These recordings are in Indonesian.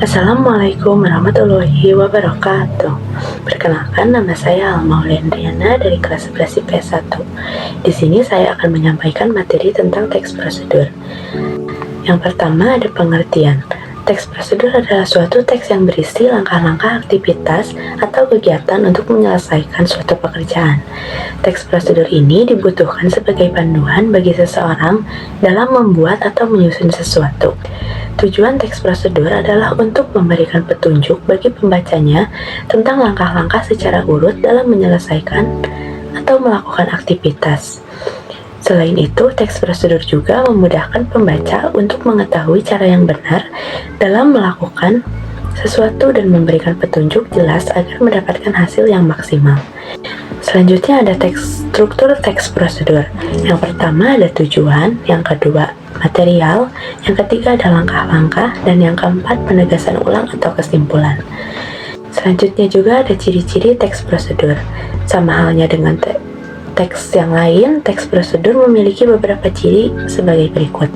Assalamualaikum warahmatullahi wabarakatuh. Perkenalkan, nama saya Almaulendriana dari kelas 11 IPS 1. Di sini saya akan menyampaikan materi tentang teks prosedur. Yang pertama ada pengertian. Teks prosedur adalah suatu teks yang berisi langkah-langkah aktivitas atau kegiatan untuk menyelesaikan suatu pekerjaan. Teks prosedur ini dibutuhkan sebagai panduan bagi seseorang dalam membuat atau menyusun sesuatu. Tujuan teks prosedur adalah untuk memberikan petunjuk bagi pembacanya tentang langkah-langkah secara urut dalam menyelesaikan atau melakukan aktivitas. Selain itu, teks prosedur juga memudahkan pembaca untuk mengetahui cara yang benar dalam melakukan sesuatu dan memberikan petunjuk jelas agar mendapatkan hasil yang maksimal. Selanjutnya ada struktur teks prosedur. Yang pertama ada tujuan, yang kedua material, yang ketiga ada langkah-langkah, dan yang keempat penegasan ulang atau kesimpulan. Selanjutnya juga ada ciri-ciri teks prosedur. Sama halnya dengan teks yang lain, teks prosedur memiliki beberapa ciri sebagai berikut.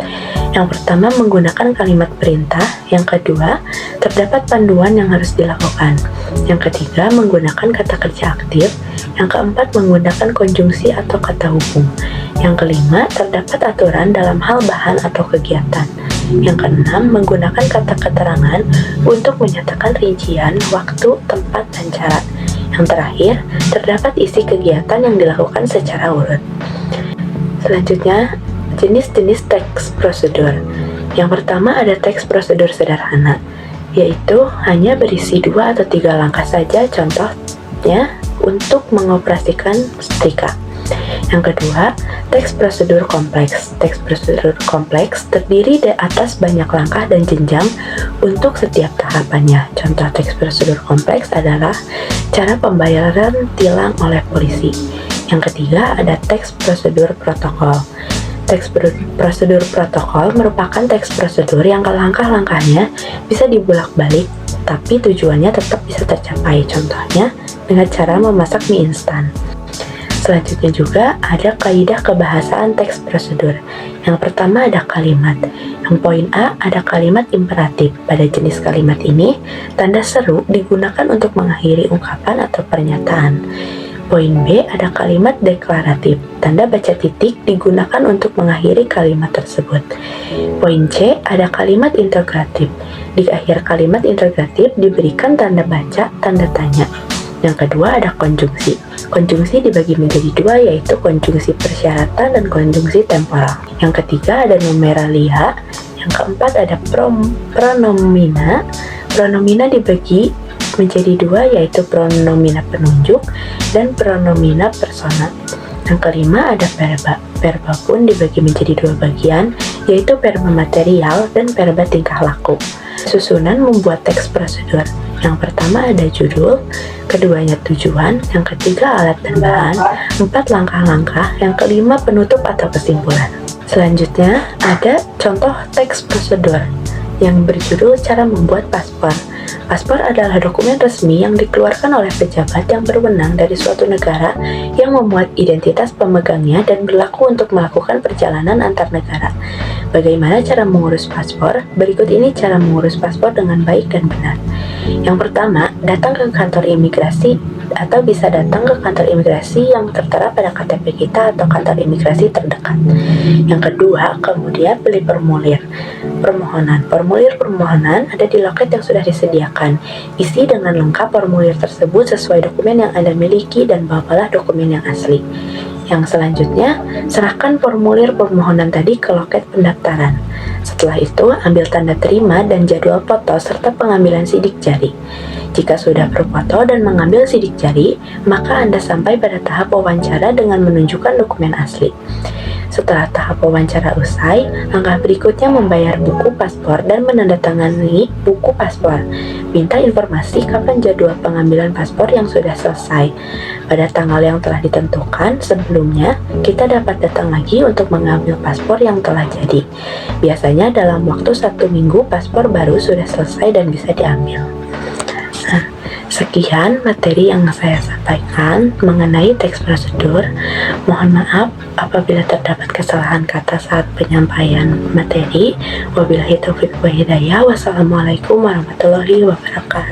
Yang pertama, menggunakan kalimat perintah. Yang kedua, terdapat panduan yang harus dilakukan. Yang ketiga, menggunakan kata kerja aktif. Yang keempat, menggunakan konjungsi atau kata hubung. Yang kelima, terdapat aturan dalam hal bahan atau kegiatan. Yang keenam, menggunakan kata keterangan untuk menyatakan rincian, waktu, tempat, dan cara. Yang terakhir, terdapat isi kegiatan yang dilakukan secara urut. Selanjutnya, jenis-jenis teks prosedur. Yang pertama ada teks prosedur sederhana, yaitu hanya berisi 2 atau 3 langkah saja, contohnya untuk mengoperasikan setrika. Yang kedua, teks prosedur kompleks. Teks prosedur kompleks terdiri dari atas banyak langkah dan jenjang untuk setiap tahapannya. Contoh teks prosedur kompleks adalah cara pembayaran tilang oleh polisi. Yang ketiga, ada teks prosedur protokol. Teks prosedur protokol merupakan teks prosedur yang langkah-langkahnya bisa dibulak-balik, tapi tujuannya tetap bisa tercapai. Contohnya, dengan cara memasak mie instan. Selanjutnya juga ada kaidah kebahasaan teks prosedur. Yang pertama ada kalimat. Yang poin A ada kalimat imperatif. Pada jenis kalimat ini, tanda seru digunakan untuk mengakhiri ungkapan atau pernyataan. Poin B ada kalimat deklaratif. Tanda baca titik digunakan untuk mengakhiri kalimat tersebut. Poin C ada kalimat integratif. Di akhir kalimat integratif diberikan tanda baca, tanda tanya. Yang kedua ada konjungsi. Konjungsi dibagi menjadi 2, yaitu konjungsi persyaratan dan konjungsi temporal. Yang ketiga ada numeralia. Yang keempat ada pronomina. Pronomina dibagi menjadi 2, yaitu pronomina penunjuk dan pronomina persona. Yang kelima ada verba. Verba pun dibagi menjadi 2 bagian, yaitu verba material dan verba tingkah laku. Susunan membuat teks prosedur. Yang pertama ada judul, keduanya tujuan, yang ketiga alat dan bahan, 4 langkah-langkah, yang kelima penutup atau kesimpulan. Selanjutnya ada contoh teks prosedur yang berjudul cara membuat paspor. Paspor adalah dokumen resmi yang dikeluarkan oleh pejabat yang berwenang dari suatu negara yang memuat identitas pemegangnya dan berlaku untuk melakukan perjalanan antar negara. Bagaimana cara mengurus paspor? Berikut ini cara mengurus paspor dengan baik dan benar. Yang pertama, datang ke kantor imigrasi atau bisa datang ke kantor imigrasi yang tertera pada KTP kita atau kantor imigrasi terdekat. Yang kedua, kemudian beli formulir permohonan. Formulir permohonan ada di loket yang sudah disediakan. Isi dengan lengkap formulir tersebut sesuai dokumen yang Anda miliki dan bawalah dokumen yang asli. Yang selanjutnya, serahkan formulir permohonan tadi ke loket pendaftaran. Setelah itu, ambil tanda terima dan jadwal foto serta pengambilan sidik jari. Jika sudah berfoto dan mengambil sidik jari, maka Anda sampai pada tahap wawancara dengan menunjukkan dokumen asli. Setelah tahap wawancara usai, langkah berikutnya membayar buku paspor dan menandatangani buku paspor. Minta informasi kapan jadwal pengambilan paspor yang sudah selesai. Pada tanggal yang telah ditentukan sebelumnya, kita dapat datang lagi untuk mengambil paspor yang telah jadi. Biasanya dalam waktu 1 minggu paspor baru sudah selesai dan bisa diambil. Nah, Sekian materi yang saya sampaikan mengenai teks prosedur. Mohon maaf apabila terdapat kesalahan kata saat penyampaian materi. Wabillahi taufiq wa hidayah. Wassalamualaikum warahmatullahi wabarakatuh.